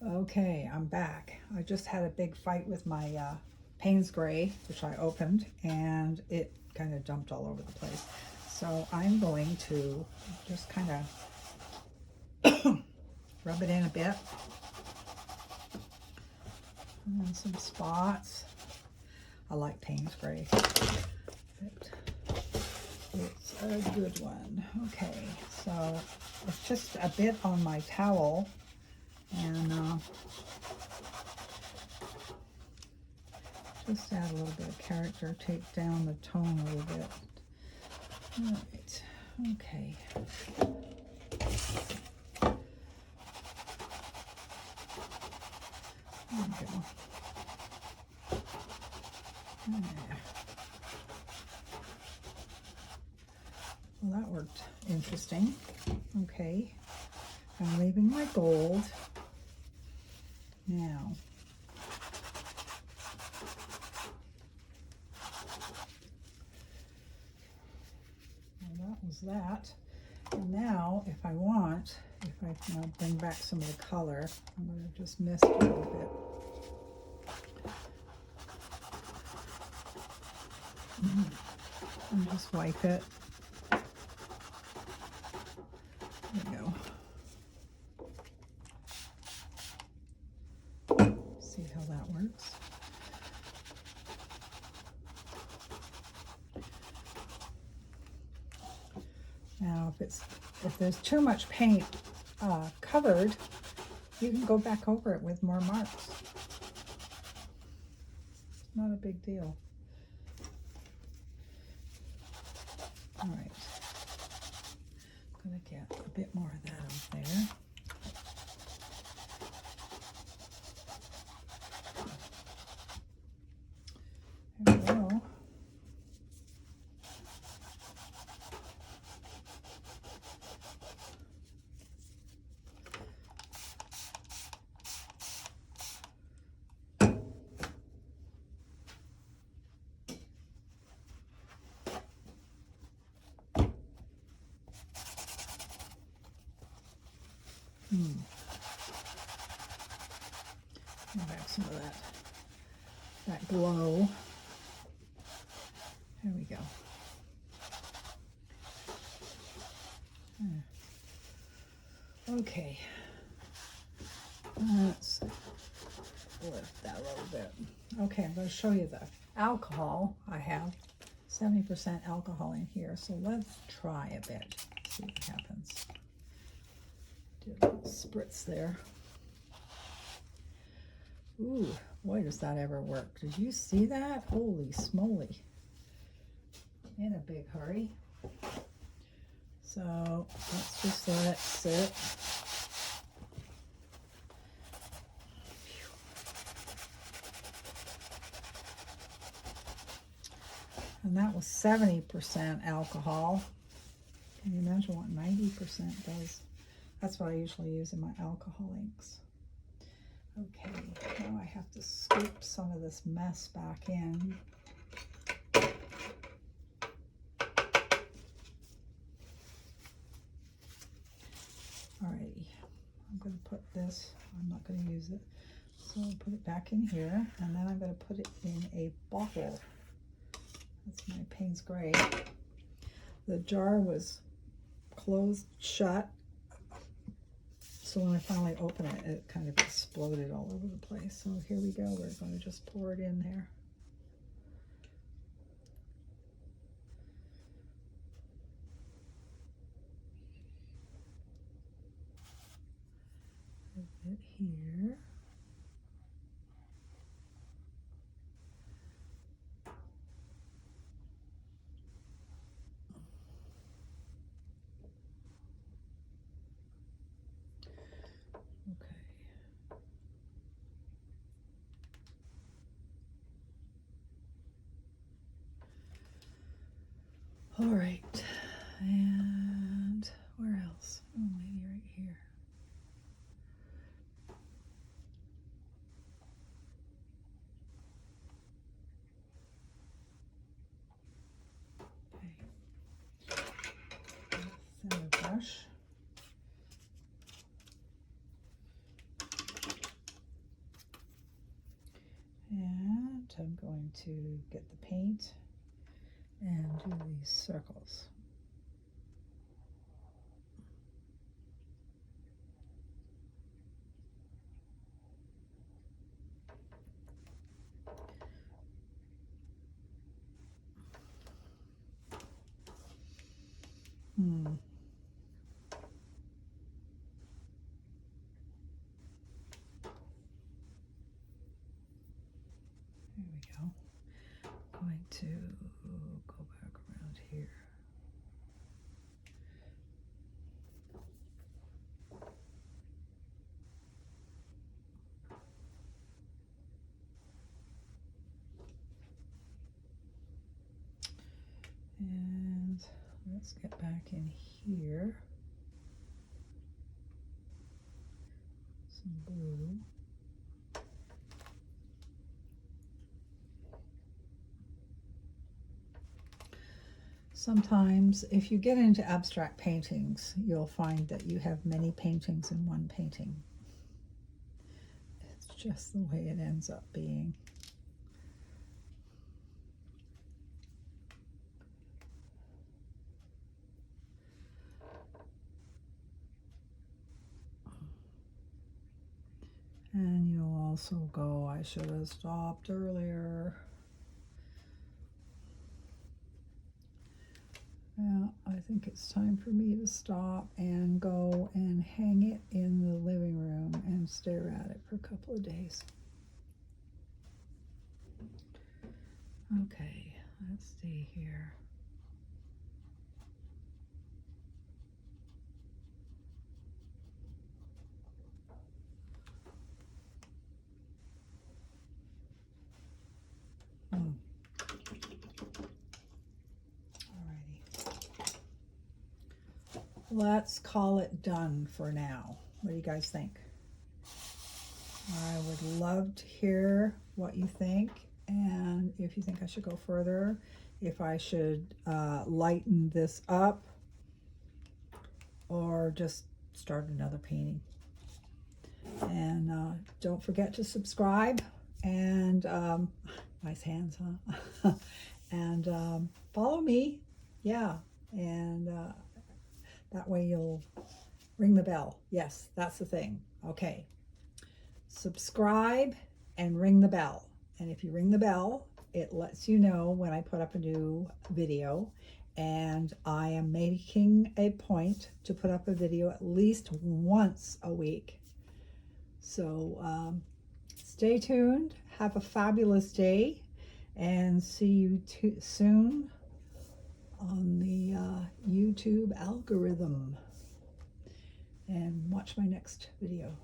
Okay, I'm back. I just had a big fight with my Payne's Gray, which I opened, and it kind of dumped all over the place. So I'm going to just kind of rub it in a bit. And some spots. I like Payne's Gray. It's a good one. Okay, so it's just a bit on my towel, and just add a little bit of character, take down the tone a little bit. All right, okay. There we go. There. Well, that worked interesting. Okay, I'm leaving my gold. Now, well, that was that. And now, if I want, if I now bring back some of the color, I'm going to just mist a little bit. And just wipe it. There we go. See how that works. Now, if there's too much paint covered, you can go back over it with more marks. It's not a big deal. All right, I'm gonna get a bit more of that out there. There we go. Bring back some of that glow. There we go. Okay, let's lift that a little bit. Okay, I'm going to show you the alcohol. I have 70% alcohol in here, so let's try a bit, see what happens. Do a little spritz there. Ooh, boy, does that ever work. Did you see that? Holy smoly. In a big hurry. So let's just let it sit. And that was 70% alcohol. Can you imagine what 90% does? That's what I usually use in my alcohol inks. Okay, now I have to scoop some of this mess back in. Alrighty, I'm going to put this, I'm not going to use it, so I'll put it back in here, and then I'm going to put it in a bottle. That's my Payne's Gray. The jar was closed shut, so when I finally opened it, it kind of exploded all over the place. So here we go, we're going to just pour it in there. A bit here. All right, and where else? Oh, maybe right here. Okay, thinner brush. And I'm going to get the paint and do these circles. There we go. I'm going to go back around here. And let's get back in here. Some blue. Sometimes if you get into abstract paintings, you'll find that you have many paintings in one painting. It's just the way it ends up being. And you'll also go, I should have stopped earlier. Yeah, I think it's time for me to stop and go and hang it in the living room and stare at it for a couple of days. Okay, let's see here. Let's call it done for now. What do you guys think? I would love to hear what you think, and if you think I should go further, if I should lighten this up, or just start another painting. And don't forget to subscribe, and nice hands, huh? And follow me, yeah, and that way you'll ring the bell. Yes, that's the thing. Okay. Subscribe and ring the bell. And if you ring the bell, it lets you know when I put up a new video. And I am making a point to put up a video at least once a week. So stay tuned. Have a fabulous day. And see you soon on the YouTube algorithm, and watch my next video.